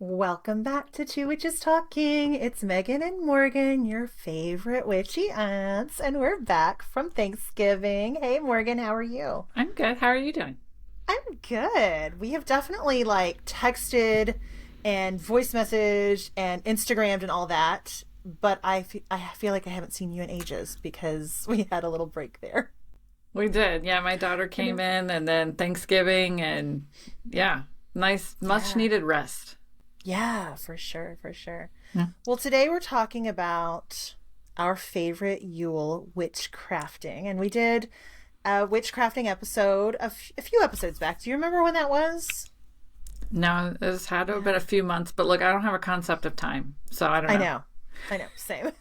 Welcome back to Two Witches Talking. It's Megan and Morgan, your favorite witchy aunts, and we're back from Thanksgiving. Hey Morgan, how are you? I'm good. How are you doing? I'm good. We have definitely texted and voice messaged and Instagrammed and all that, but I feel like I haven't seen you in ages because we had a little break there. We did. Yeah, my daughter came in and then Thanksgiving and yeah, nice, much Yeah. needed rest. Yeah, for sure, for sure. Yeah. Well, today we're talking about our favorite Yule witch crafting, and we did a witch crafting episode a few episodes back. Do you remember when that was? No, it's had to have Yeah. been a few months, but look, I don't have a concept of time, so I don't I know. know. I know, same.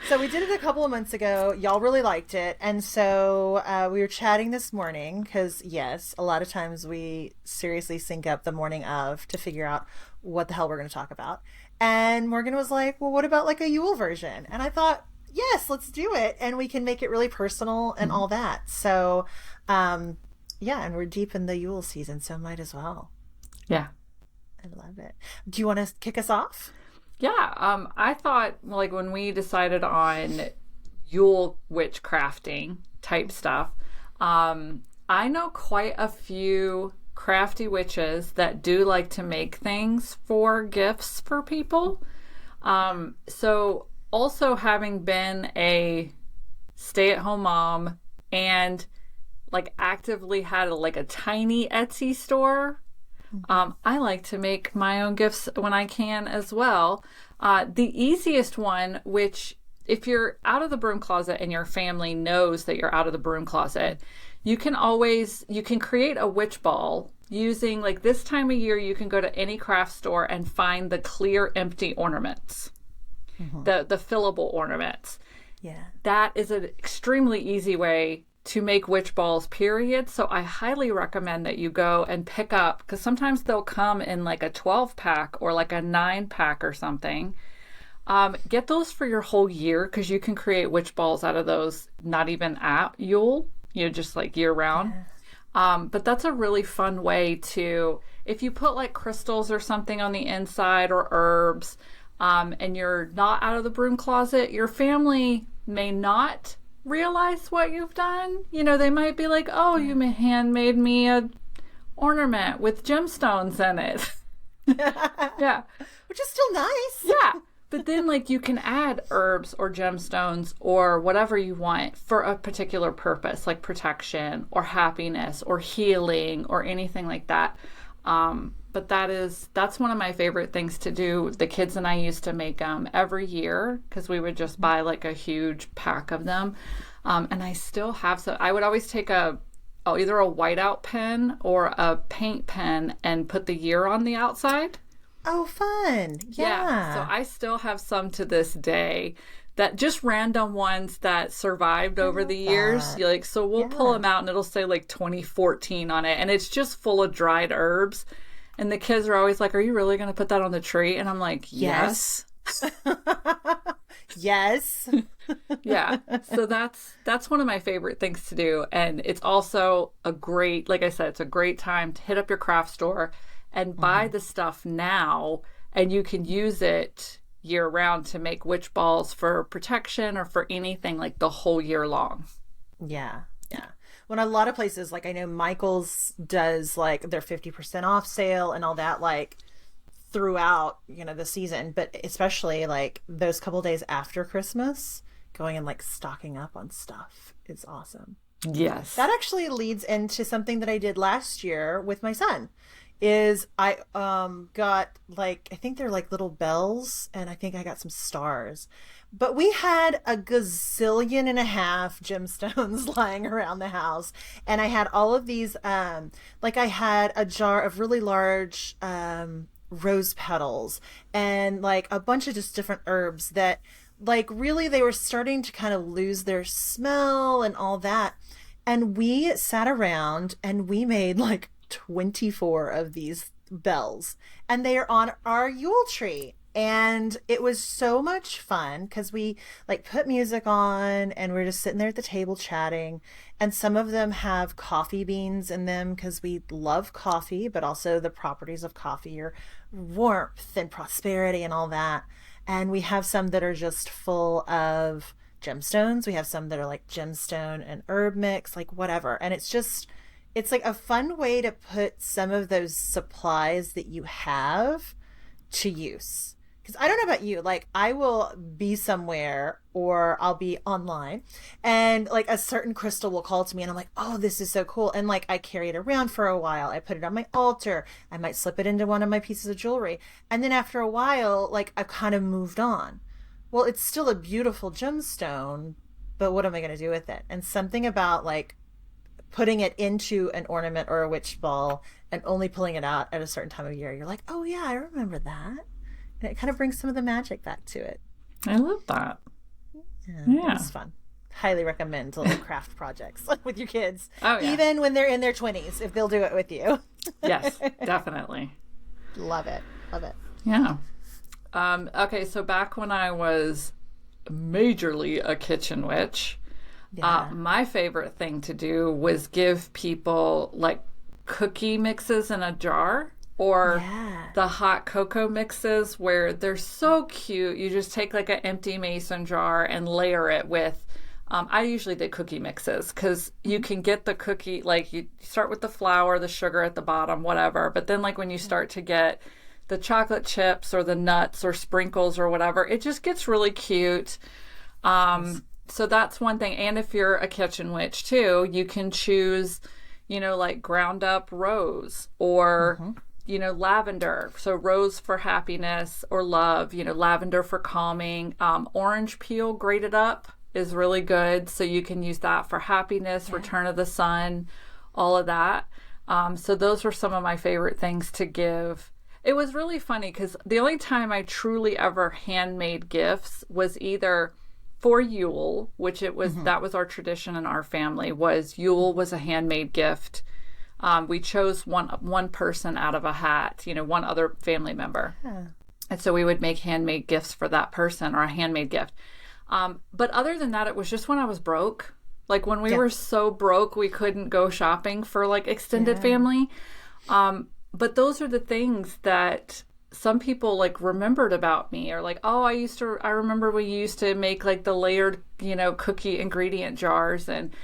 So we did it a couple of months ago. Y'all really liked it. And so we were chatting this morning because, yes, a lot of times we seriously sync up the morning of to figure out what the hell we're going to talk about. And Morgan was like, well, what about like a Yule version? And I thought, yes, let's do it. And we can make it really personal and Mhm. all that. So, yeah, and we're deep in the Yule season, so might as well. Yeah. I love it. Do you want to kick us off? Yeah, I thought like when we decided on Yule witch crafting type stuff, I know quite a few crafty witches that do like to make things for gifts for people. So also having been a stay-at-home mom and like actively had like a tiny Etsy store. I like to make my own gifts when I can as well. The easiest one, which if you're out of the broom closet and your family knows that you're out of the broom closet, you can create a witch ball using like this time of year, you can go to any craft store and find the clear empty ornaments, the fillable ornaments. Yeah. That is an extremely easy way to make witch balls, period. So I highly recommend that you go and pick up, because sometimes they'll come in like a 12 pack or like a 9 pack or something. Get those for your whole year because you can create witch balls out of those, not even at Yule, just like year round. But that's a really fun way to, if you put like crystals or something on the inside or herbs, and you're not out of the broom closet, your family may not realize what you've done. They might be like, oh, you handmade me a ornament with gemstones in it. Yeah. Which is still nice. Yeah. But then like you can add herbs or gemstones or whatever you want for a particular purpose, like protection or happiness or healing or anything like that. But that's one of my favorite things to do. The kids and I used to make them every year because we would just buy like a huge pack of them. And I still have some. I would always take either a whiteout pen or a paint pen and put the year on the outside. Oh, fun. Yeah. So Yeah. I still have some to this day that just random ones that survived over love the years. that. You're like, so we'll pull Yeah. them out and it'll say like 2014 on it. And it's just full of dried herbs. And the kids are always like, are you really going to put that on the tree? And I'm like, yes. Yes. Yeah. So that's one of my favorite things to do. And it's also a great, like I said, it's a great time to hit up your craft store and buy the stuff now, and you can use it year round to make witch balls for protection or for anything like the whole year long. Yeah. Yeah. When a lot of places, like I know Michael's does like their 50% off sale and all that, like throughout, the season, but especially like those couple days after Christmas, going and like stocking up on stuff is awesome. Yes. That actually leads into something that I did last year with my son. Is I got like, I think they're like little bells, and I think I got some stars. But we had a gazillion and a half gemstones lying around the house, and I had all of these like I had a jar of really large rose petals and like a bunch of just different herbs that like really they were starting to kind of lose their smell and all that. And we sat around and we made like 24 of these bells, and they are on our Yule tree. And it was so much fun because we like put music on and we're just sitting there at the table chatting. And some of them have coffee beans in them because we love coffee, but also the properties of coffee are warmth and prosperity and all that. And we have some that are just full of gemstones. We have some that are like gemstone and herb mix, like whatever. And it's like a fun way to put some of those supplies that you have to use. Because I don't know about you, like I will be somewhere or I'll be online and like a certain crystal will call to me and I'm like, oh, this is so cool. And like I carry it around for a while. I put it on my altar. I might slip it into one of my pieces of jewelry. And then after a while, like I've kind of moved on. Well, it's still a beautiful gemstone, but what am I going to do with it? And something about like putting it into an ornament or a witch ball and only pulling it out at a certain time of year, you're like, oh yeah, I remember that. And it kind of brings some of the magic back to it. I love that. Yeah. It's fun. Highly recommend little craft projects with your kids. Oh, yeah. Even when they're in their 20s, if they'll do it with you. Yes, definitely. Love it. Love it. Yeah. Okay, so back when I was majorly a kitchen witch, my favorite thing to do was give people like cookie mixes in a jar. Or the hot cocoa mixes where they're so cute. You just take like an empty mason jar and layer it with, I usually did cookie mixes because you can get the cookie, like you start with the flour, the sugar at the bottom, whatever. But then like when you start to get the chocolate chips or the nuts or sprinkles or whatever, it just gets really cute. So that's one thing. And if you're a kitchen witch too, you can choose, you know, like ground up rose or... you know, lavender. So rose for happiness or love, you know, lavender for calming. Orange peel grated up is really good. So you can use that for happiness, return of the sun, all of that. So those were some of my favorite things to give. It was really funny because the only time I truly ever handmade gifts was either for Yule, which it was, that was our tradition in our family, was Yule was a handmade gift. We chose one person out of a hat, you know, one other family member. And so we would make handmade gifts for that person or a handmade gift. But other than that, it was just when I was broke. Like when we were so broke, we couldn't go shopping for like extended family. But those are the things that some people like remembered about me or like, oh, I remember we used to make like the layered, you know, cookie ingredient jars. And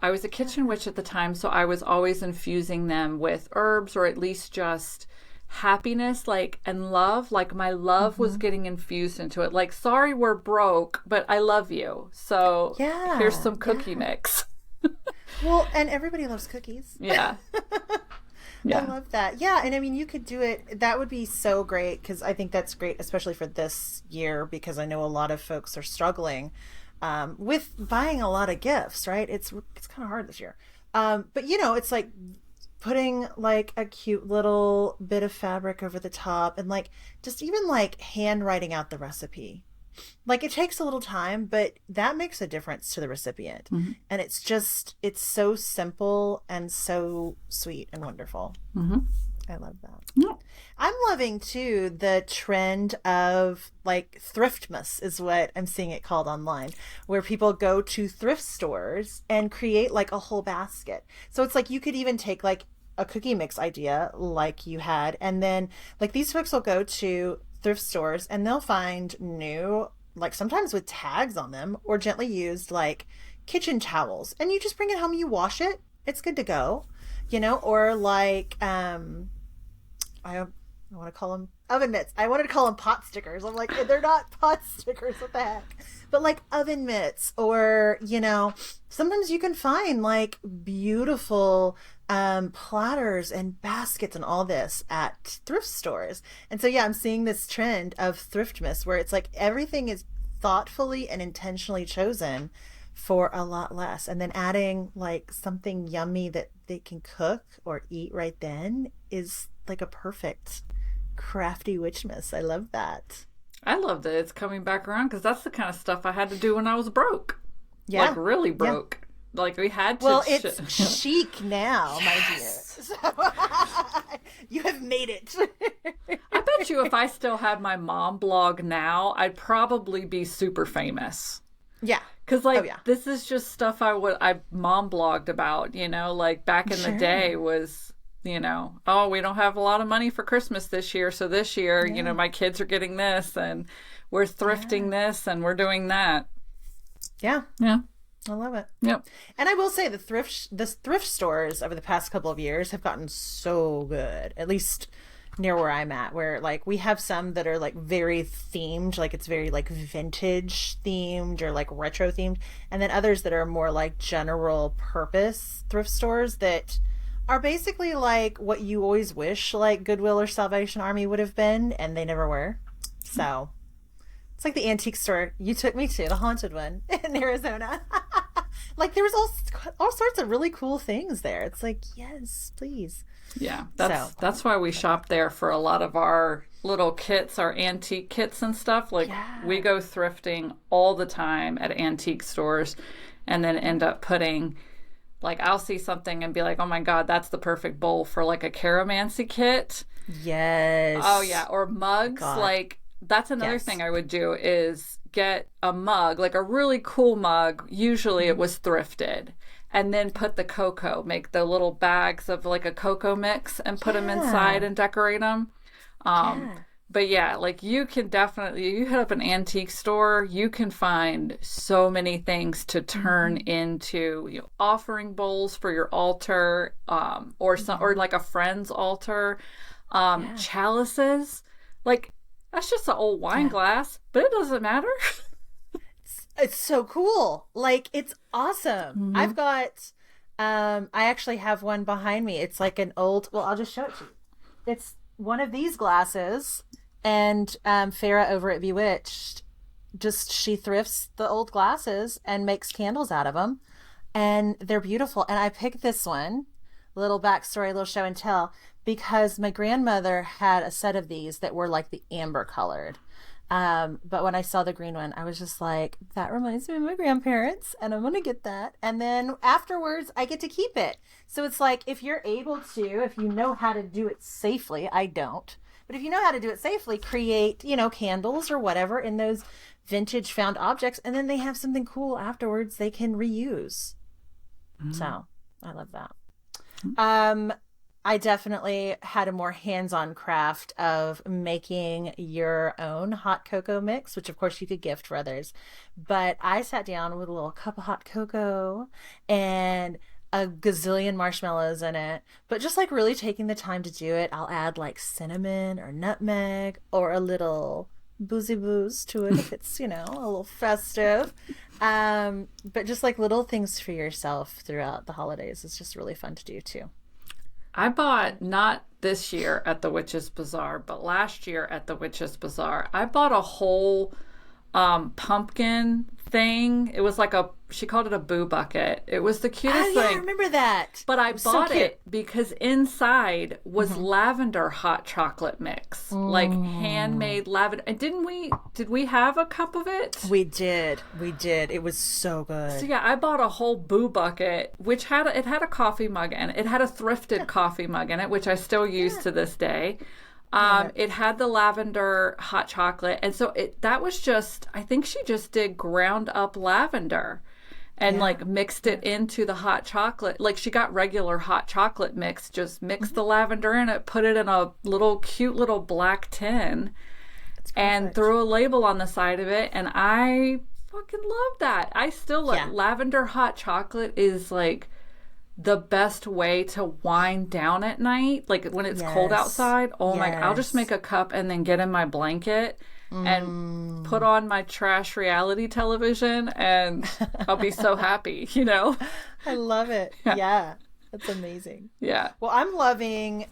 I was a kitchen witch at the time, so I was always infusing them with herbs or at least just happiness, like, and love. Like my love was getting infused into it. Like, sorry, we're broke, but I love you. So here's some cookie mix. Well, and everybody loves cookies. Yeah. I love that. Yeah, and I mean, you could do it. That would be so great because I think that's great, especially for this year, because I know a lot of folks are struggling with buying a lot of gifts, right? It's kind of hard this year. But you know, it's like putting like a cute little bit of fabric over the top and like just even like handwriting out the recipe. Like it takes a little time, but that makes a difference to the recipient. And it's so simple and so sweet and wonderful. I love that. I'm loving too the trend of like Thriftmas is what I'm seeing it called online, where people go to thrift stores and create like a whole basket. So it's like you could even take like a cookie mix idea like you had, and then like these folks will go to thrift stores and they'll find new, like sometimes with tags on them or gently used like kitchen towels, and you just bring it home, you wash it, it's good to go, you know. Or like I want to call them oven mitts. I wanted to call them pot stickers. I'm like, they're not pot stickers, what the heck? But like oven mitts, or, you know, sometimes you can find like beautiful platters and baskets and all this at thrift stores. And so, yeah, I'm seeing this trend of Thriftmas where it's like everything is thoughtfully and intentionally chosen for a lot less. And then adding like something yummy that they can cook or eat right then is like a perfect crafty witchmas. I love that. I love that it's coming back around because that's the kind of stuff I had to do when I was broke. Yeah. Like really broke. Yeah. Like we had to. Well, it's chic now, my dear. So, you have made it. I bet bet you if I still had my mom blog now, I'd probably be super famous. Yeah. Because, like, this is just stuff I mom blogged about, you know, like back in the day was, you know, oh, we don't have a lot of money for Christmas this year. So this year, you know, my kids are getting this and we're thrifting this and we're doing that. Yeah. Yeah. I love it. Yep. And I will say the thrift stores over the past couple of years have gotten so good, at least near where I'm at, where like we have some that are like very themed, like it's very like vintage themed or like retro themed, and then others that are more like general purpose thrift stores that are basically like what you always wish like Goodwill or Salvation Army would have been, and they never were. So it's like the antique store you took me to, the haunted one in Arizona. Like there was all sorts of really cool things there. It's like, yes, please. Yeah, that's why we shop there for a lot of our little kits, our antique kits and stuff. Like we go thrifting all the time at antique stores and then end up putting, like I'll see something and be like, oh my God, that's the perfect bowl for like a caramancy kit. Yes. Oh yeah, or mugs. Like that's another thing I would do is get a mug, like a really cool mug. Usually it was thrifted. And then put the cocoa, make the little bags of like a cocoa mix and put them inside and decorate them. But yeah, like you can definitely, you hit up an antique store, you can find so many things to turn into, you know, offering bowls for your altar, or like a friend's altar, chalices. Like that's just an old wine glass, but it doesn't matter. It's so cool. Like, it's awesome. I've got, I actually have one behind me. It's like an old, well, I'll just show it to you. It's one of these glasses, and Farah over at Bewitched, she thrifts the old glasses and makes candles out of them, and they're beautiful. And I picked this one, little backstory, little show and tell, because my grandmother had a set of these that were like the amber colored. But when I saw the green one, I was just like, that reminds me of my grandparents, and I'm going to get that. And then afterwards, I get to keep it. So it's like, if you're able to, if you know how to do it safely, I don't, but if you know how to do it safely, create, you know, candles or whatever in those vintage found objects, and then they have something cool afterwards they can reuse. So I love that. I definitely had a more hands-on craft of making your own hot cocoa mix, which of course you could gift for others. But I sat down with a little cup of hot cocoa and a gazillion marshmallows in it. But just like really taking the time to do it, I'll add like cinnamon or nutmeg or a little boozy booze to it if it's, you know, a little festive. But just like little things for yourself throughout the holidays is just really fun to do too. I bought, not this year at the Witches Bazaar, but last year at the Witches Bazaar, I bought a whole pumpkin thing. It was like she called it a boo bucket. It was the cutest thing. I remember that. But I bought it because inside was lavender hot chocolate mix, like handmade lavender. And did we have a cup of it? We did. It was so good. So yeah, I bought a whole boo bucket, which had a coffee mug in it. It had a thrifted coffee mug in it, which I still use to this day. It had the lavender hot chocolate, and so that was just, I think she just did ground up lavender and like mixed it into the hot chocolate. Like she got regular hot chocolate mix, just mixed the lavender in it, put it in a cute little black tin, and threw a label on the side of it. And I fucking love that. I still love lavender hot chocolate is like the best way to wind down at night, like when it's cold outside. Oh my God, I'll just make a cup and then get in my blanket and put on my trash reality television, and I'll be so happy, you know. I love it. Yeah. That's amazing. Yeah. Well, I'm loving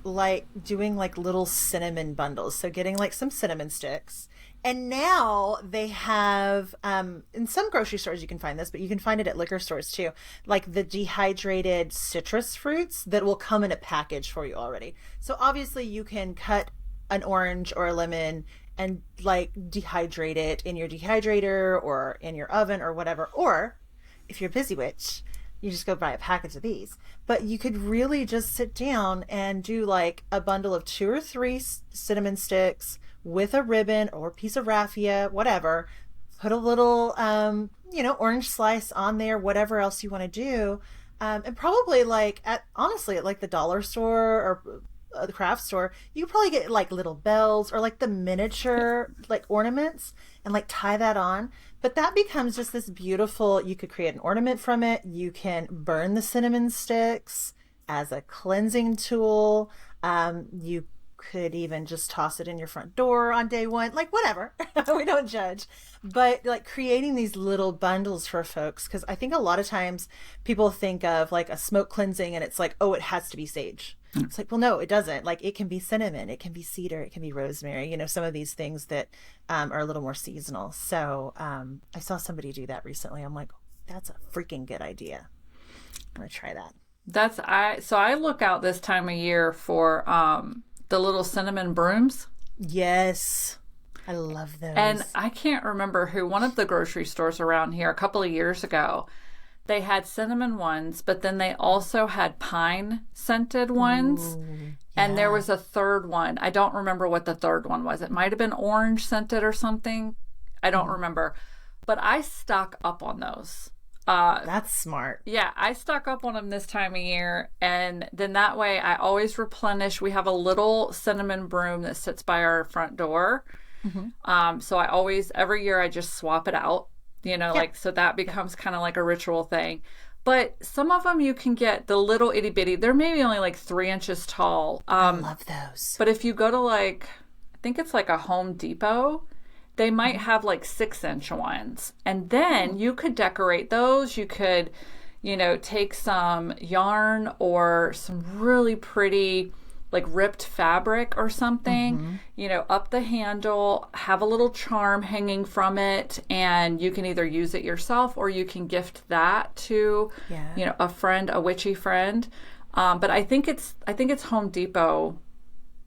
like doing like little cinnamon bundles. So getting like some cinnamon sticks. And now they have, in some grocery stores you can find this, but you can find it at liquor stores too, like the dehydrated citrus fruits that will come in a package for you already. So obviously you can cut an orange or a lemon and like dehydrate it in your dehydrator or in your oven or whatever. Or if you're a busy witch, you just go buy a package of these. But you could really just sit down and do like a bundle of 2 or 3 cinnamon sticks with a ribbon or a piece of raffia, whatever. Put a little, orange slice on there, whatever else you want to do. And probably like honestly, at like the dollar store or the craft store, you could probably get like little bells or like the miniature like ornaments and like tie that on. But that becomes just this beautiful, you could create an ornament from it. You can burn the cinnamon sticks as a cleansing tool. You could even just toss it in your front door on day one, like whatever. We don't judge. But like creating these little bundles for folks, because I think a lot of times people think of like a smoke cleansing and it's like, oh, it has to be sage. It's like, well, no, it doesn't. Like it can be cinnamon, it can be cedar, it can be rosemary, some of these things that are a little more seasonal. So I saw somebody do that recently. I'm like, that's a freaking good idea. I'm going to try that. So I look out this time of year for the little cinnamon brooms. Yes. I love those. And I can't remember one of the grocery stores around here a couple of years ago, they had cinnamon ones, but then they also had pine scented ones. Ooh, yeah. And there was a third one. I don't remember what the third one was. It might have been orange scented or something. I don't remember. But I stock up on those. That's smart. Yeah, I stock up on them this time of year, and then that way I always replenish. We have a little cinnamon broom that sits by our front door. Mm-hmm. So I always, every year I just swap it out, like, so that becomes kind of like a ritual thing. But some of them you can get the little itty bitty, they're maybe only like 3 inches tall. I love those. But if you go to I think it's like a Home Depot, they might have like 6-inch ones. And then you could decorate those. You could, take some yarn or some really pretty like ripped fabric or something, up the handle, have a little charm hanging from it. And you can either use it yourself or you can gift that to, a friend, a witchy friend. But I think it's Home Depot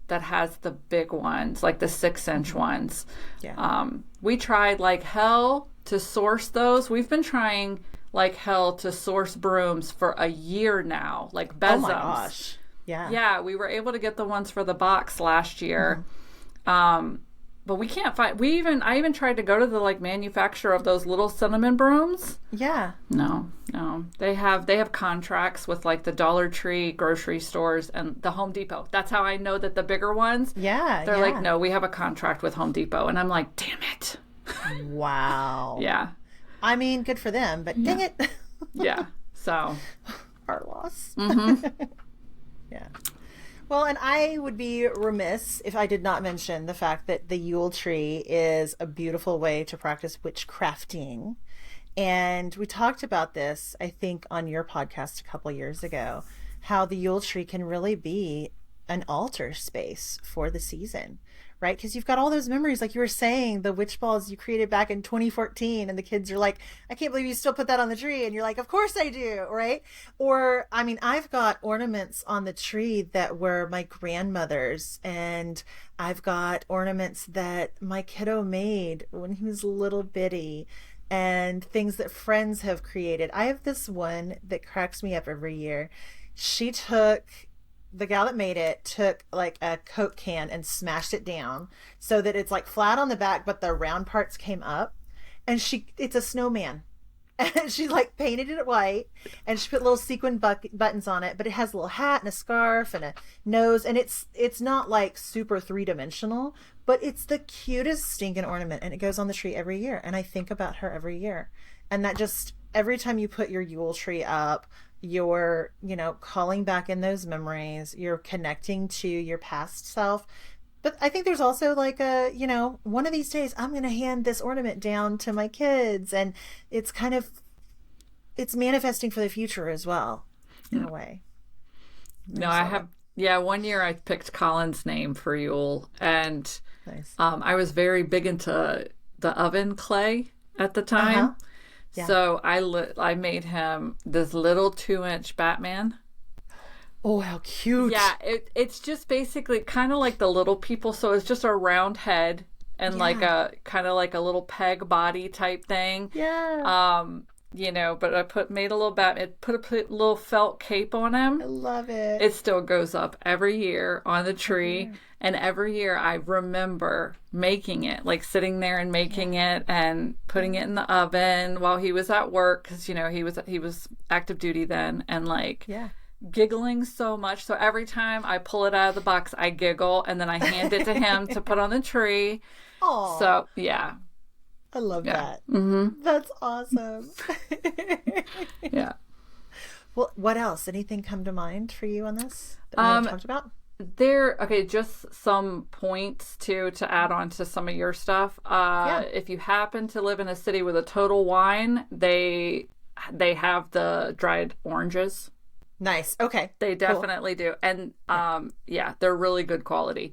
that has the big ones, like the 6-inch ones. Yeah. We tried like hell to source those. We've been trying like hell to source brooms for a year now, like besoms. Oh my gosh. Yeah. Yeah, we were able to get the ones for the box last year. But we can't find, I even tried to go to the like manufacturer of those little cinnamon brooms. Yeah. No. They have contracts with like the Dollar Tree grocery stores and the Home Depot. That's how I know that the bigger ones. Yeah. They're like, no, we have a contract with Home Depot. And I'm like, damn it. Wow. Yeah. I mean, good for them, but dang it. Yeah. So. Our loss. Mm-hmm. Yeah. Well, and I would be remiss if I did not mention the fact that the Yule tree is a beautiful way to practice witchcrafting. And we talked about this, I think, on your podcast a couple years ago, how the Yule tree can really be an altar space for the season, right? Because you've got all those memories, like you were saying, the witch balls you created back in 2014, and the kids are like, I can't believe you still put that on the tree. And you're like, of course I do, right? Or, I mean, I've got ornaments on the tree that were my grandmother's, and I've got ornaments that my kiddo made when he was little bitty, and things that friends have created. I have this one that cracks me up every year. The gal that made it took like a Coke can and smashed it down so that it's like flat on the back, but the round parts came up. And it's a snowman. And she like painted it white and she put little sequin buttons on it, but it has a little hat and a scarf and a nose. And it's not like super 3-dimensional, but it's the cutest stinking ornament. And it goes on the tree every year. And I think about her every year. And that just, every time you put your Yule tree up, you're, calling back in those memories, you're connecting to your past self. But I think there's also like one of these days I'm going to hand this ornament down to my kids, and it's manifesting for the future as well, in a way. No, I have, one year I picked Colin's name for Yule, and nice. I was very big into the oven clay at the time. Uh-huh. Yeah. So I made him this little 2-inch Batman. Oh, how cute. Yeah, it's just basically kind of like the Little People. So it's just a round head and like a kind of like a little peg body type thing. Yeah. but I made a little put a little felt cape on him. I love it. It still goes up every year on the tree. And every year I remember making it, like sitting there and making it and putting it in the oven while he was at work. Cause he was active duty then, and like, giggling so much. So every time I pull it out of the box, I giggle, and then I hand it to him to put on the tree. Aww. So yeah. I love that. Mm-hmm. That's awesome. Yeah. Well, what else? Anything come to mind for you on this that we haven't talked about? Just some points to add on to some of your stuff. If you happen to live in a city with a Total Wine, they have the dried oranges. Nice. Okay. They definitely do. And they're really good quality.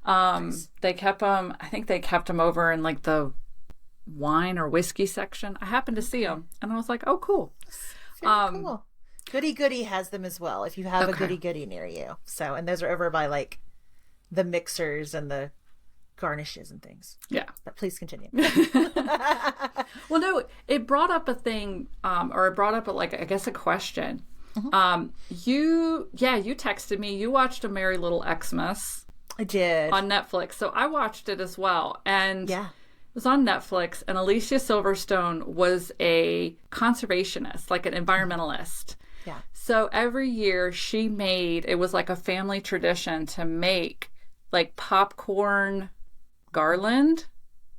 Nice. They kept them, I think they kept them over in like the wine or whiskey section. I happened to see them and I was like, oh, cool. Very cool. Goody Goody has them as well if you have a Goody Goody near you. So, and those are over by like the mixers and the garnishes and things. Yeah. But please continue. Well, no, it brought up a thing, or it brought up a question. Mm-hmm. You texted me. You watched A Merry Little Xmas. I did. On Netflix. So I watched it as well. And it was on Netflix, and Alicia Silverstone was a conservationist, like an environmentalist. Yeah. So every year it was like a family tradition to make like popcorn garland.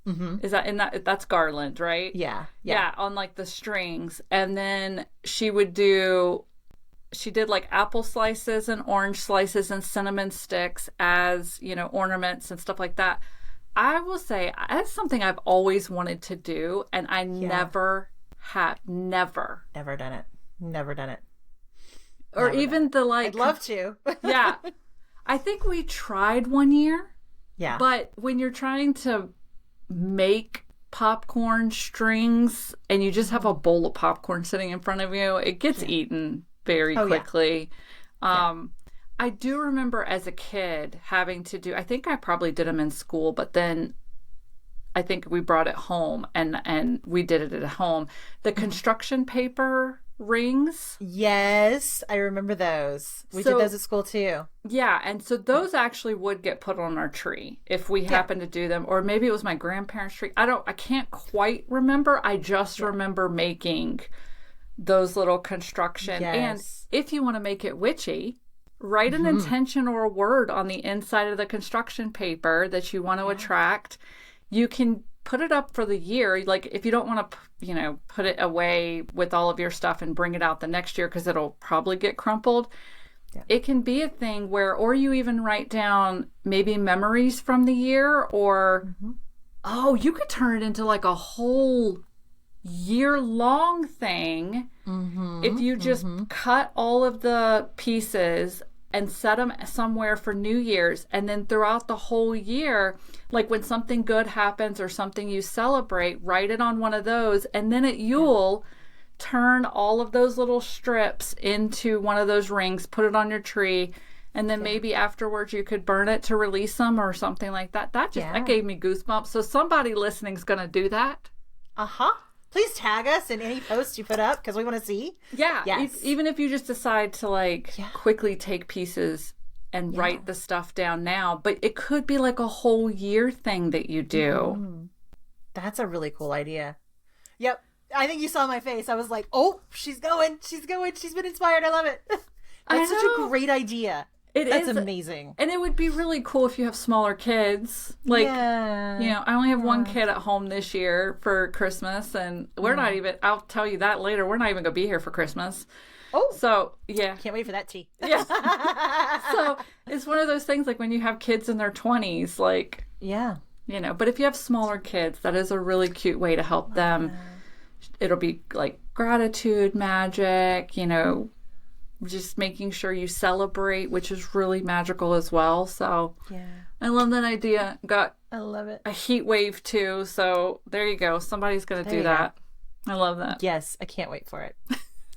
Mm-hmm. That's garland, right? Yeah. Yeah, on like the strings. And then she did like apple slices and orange slices and cinnamon sticks as, ornaments and stuff like that. I will say that's something I've always wanted to do, and I never done it. Or even the like. I'd love to. Yeah. I think we tried one year. Yeah. But when you're trying to make popcorn strings and you just have a bowl of popcorn sitting in front of you, it gets eaten very quickly. I do remember as a kid having to do, I think I probably did them in school, but then I think we brought it home and we did it at home. The construction paper rings. Yes, I remember those. We did those at school too. Yeah, and so those actually would get put on our tree if we happened to do them, or maybe it was my grandparents' tree. I can't quite remember. I just remember making those little construction. Yes. And if you want to make it witchy, write an intention or a word on the inside of the construction paper that you want to attract. You can put it up for the year. Like if you don't want to, put it away with all of your stuff and bring it out the next year because it'll probably get crumpled. Yeah. It can be a thing or you even write down maybe memories from the year, or, you could turn it into like a whole year-long thing if you just cut all of the pieces and set them somewhere for New Year's, and then throughout the whole year, like when something good happens or something you celebrate, write it on one of those, and then at Yule, turn all of those little strips into one of those rings, put it on your tree, and then maybe afterwards you could burn it to release them or something like that. That gave me goosebumps. So somebody listening is going to do that. Please tag us in any posts you put up because we want to see. Yeah. Yes. Even if you just decide to quickly take pieces and write the stuff down now. But it could be like a whole year thing that you do. That's a really cool idea. Yep. I think you saw my face. I was like, oh, she's going. She's been inspired. I love it. That's such a great idea. That's amazing. And it would be really cool if you have smaller kids. Like, I only have one kid at home this year for Christmas, and we're not even, I'll tell you that later, we're not even going to be here for Christmas. Oh. So, yeah. Can't wait for that tea. Yeah. So, it's one of those things like when you have kids in their 20s, like, but if you have smaller kids, that is a really cute way to help them. It'll be like gratitude, magic, just making sure you celebrate, which is really magical as well. So I love that idea. I love it. A heat wave too. So there you go. Somebody's going to do that. I love that. Yes. I can't wait for it.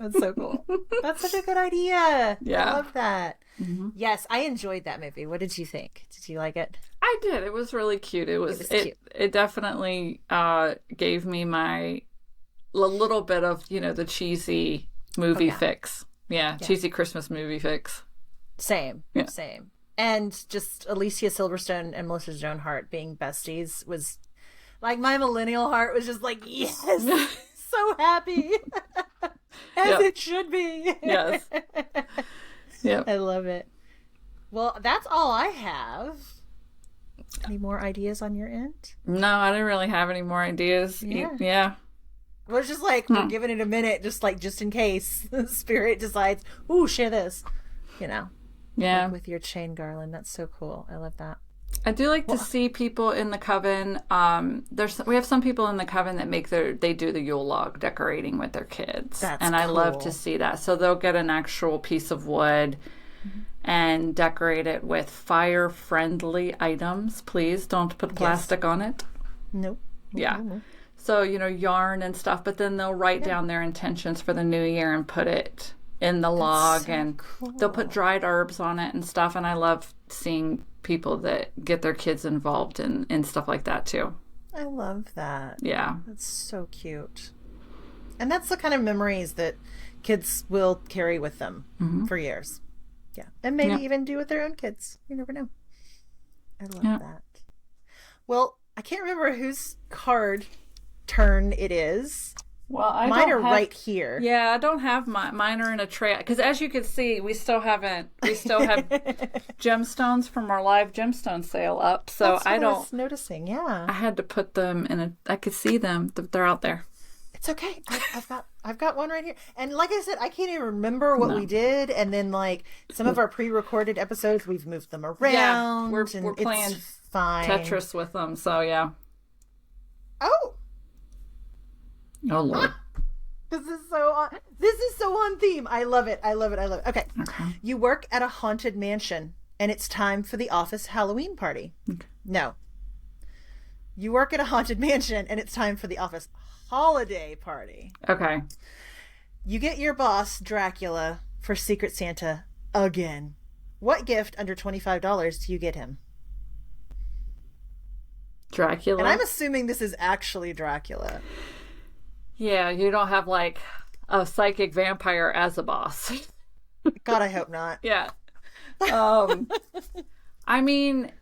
That's so cool. That's such a good idea. Yeah. I love that. Yes. I enjoyed that movie. What did you think? Did you like it? I did. It was really cute. It was cute. It definitely gave me my a little bit of, the cheesy movie fix. Yeah, cheesy Christmas movie fix. Same. And just Alicia Silverstone and Melissa Joan Hart being besties was like, my millennial heart was just like, yes, so happy. As it should be. Yes. Yeah. I love it. Well, that's all I have. Any more ideas on your end? No, I didn't really have any more ideas. Yeah. Well, it's just like, we're giving it a minute, just in case Spirit decides, ooh, share this. Yeah. Like with your chain garland. That's so cool. I love that. I do like to see people in the coven. We have some people in the coven that they do the Yule log decorating with their kids. That's and I love to see that. So they'll get an actual piece of wood and decorate it with fire-friendly items. Please don't put plastic on it. Nope. Yeah. Nope. So, yarn and stuff, but then they'll write down their intentions for the new year and put it in the log, and they'll put dried herbs on it and stuff. And I love seeing people that get their kids involved in stuff like that too. I love that. Yeah. That's so cute. And that's the kind of memories that kids will carry with them for years. Yeah. And maybe even do with their own kids. You never know. I love that. Well, I can't remember whose card turn it is. Well, mine are right here. Yeah, I don't have mine are in a tray because, as you can see, we still have gemstones from our live gemstone sale up. So That's what I was noticing. Yeah, I had to put them I could see them. They're out there. It's okay. I've got one right here. And like I said, I can't even remember what we did. And then like some of our pre-recorded episodes, we've moved them around. Yeah, we're playing fine. Tetris with them. So yeah. Oh Lord. This is so on theme. I love it. Okay. You work at a haunted mansion and it's time for the office Halloween party. Okay. No. You work at a haunted mansion and it's time for the office holiday party. Okay. You get your boss Dracula for Secret Santa again. What gift under $25 do you get him? Dracula. And I'm assuming this is actually Dracula. Yeah, you don't have like a psychic vampire as a boss. God, I hope not. Yeah. I mean,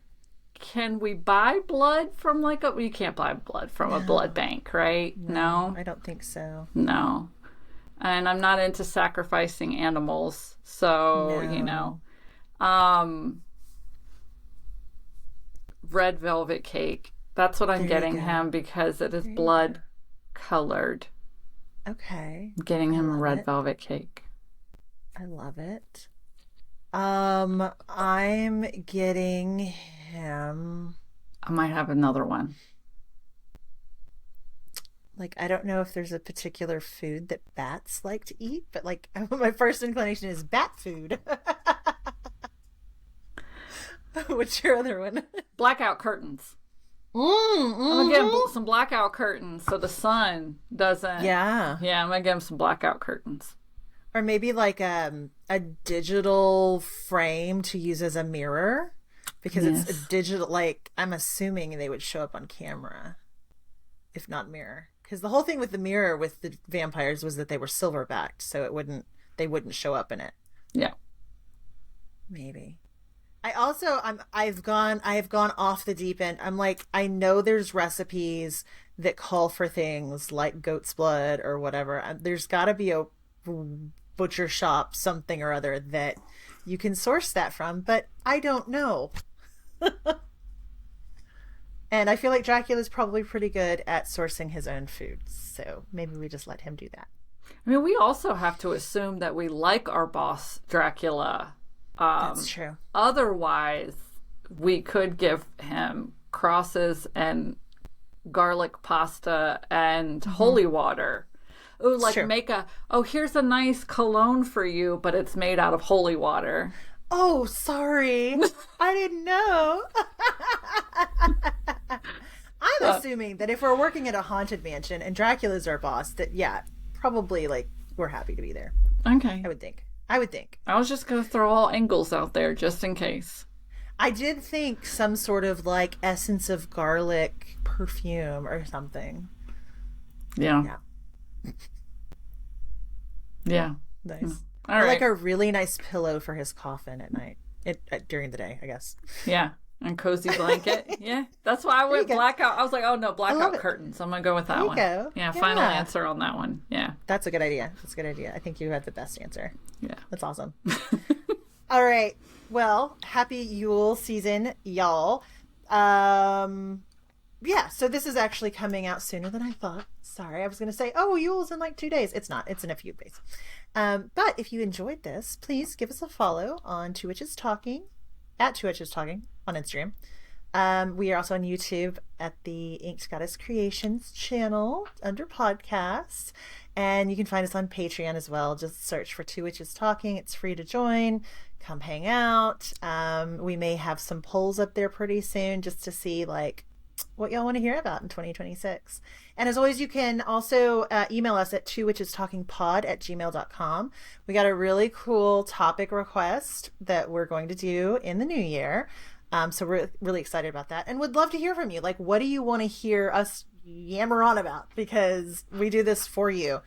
can we buy blood from you can't buy blood from a blood bank, right? No? I don't think so. No. And I'm not into sacrificing animals, so, red velvet cake. That's what I'm getting him because it is blood colored. Okay. I'm getting him a red velvet cake. I love it. I'm getting him. I might have another one. Like, I don't know if there's a particular food that bats like to eat, but like my first inclination is bat food. What's your other one? Blackout curtains. I'm gonna get him some blackout curtains so the sun doesn't. Yeah. Yeah, I'm gonna get him some blackout curtains. Or maybe like a digital frame to use as a mirror, because it's a digital. Like, I'm assuming they would show up on camera, if not mirror. Because the whole thing with the mirror with the vampires was that they were silver backed, so they wouldn't show up in it. Yeah. Maybe. I've gone off the deep end. I'm like, I know there's recipes that call for things like goat's blood or whatever. There's got to be a butcher shop, something or other, that you can source that from, but I don't know. And I feel like Dracula's probably pretty good at sourcing his own food, so maybe we just let him do that. I mean, we also have to assume that we like our boss Dracula. That's true. Otherwise, we could give him crosses and garlic pasta and holy water. Ooh, like here's a nice cologne for you, but it's made out of holy water. Oh, sorry. I didn't know. I'm assuming that if we're working at a haunted mansion and Dracula's our boss, that, probably, like, we're happy to be there. Okay. I would think. I was just going to throw all angles out there just in case. I did think some sort of, like, essence of garlic perfume or something. Yeah. Yeah. Nice. All Or like right. a really nice pillow for his coffin at night. During the day, I guess. Yeah. And cozy blanket. Yeah. That's why I There you went go. blackout. I was like, oh no, I love blackout it. curtains. I'm gonna go with There that you one. go. Yeah, final Yeah. answer on that one. Yeah. That's a good idea. That's a good idea. I think you had the best answer. Yeah. That's awesome. All right. Well, happy Yule season, y'all. Yeah, so this is actually coming out sooner than I thought. Sorry, I was going to say, oh, Yule's in like 2 days. It's not. It's in a few days. But if you enjoyed this, please give us a follow on Two Witches Talking, at Two Witches Talking on Instagram. We are also on YouTube at the Inked Goddess Creations channel under podcasts. And you can find us on Patreon as well. Just search for Two Witches Talking. It's free to join. Come hang out. We may have some polls up there pretty soon just to see like what y'all want to hear about in 2026. And as always, you can also email us at twowitchestalkingpod@gmail.com. We got a really cool topic request that we're going to do in the new year. So we're really excited about that and would love to hear from you. Like, what do you want to hear us yammer on about? Because we do this for you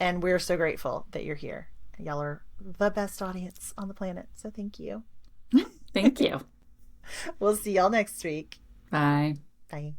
and we're so grateful that you're here. Y'all are the best audience on the planet. So thank you. Thank you. We'll see y'all next week. Bye. Bye.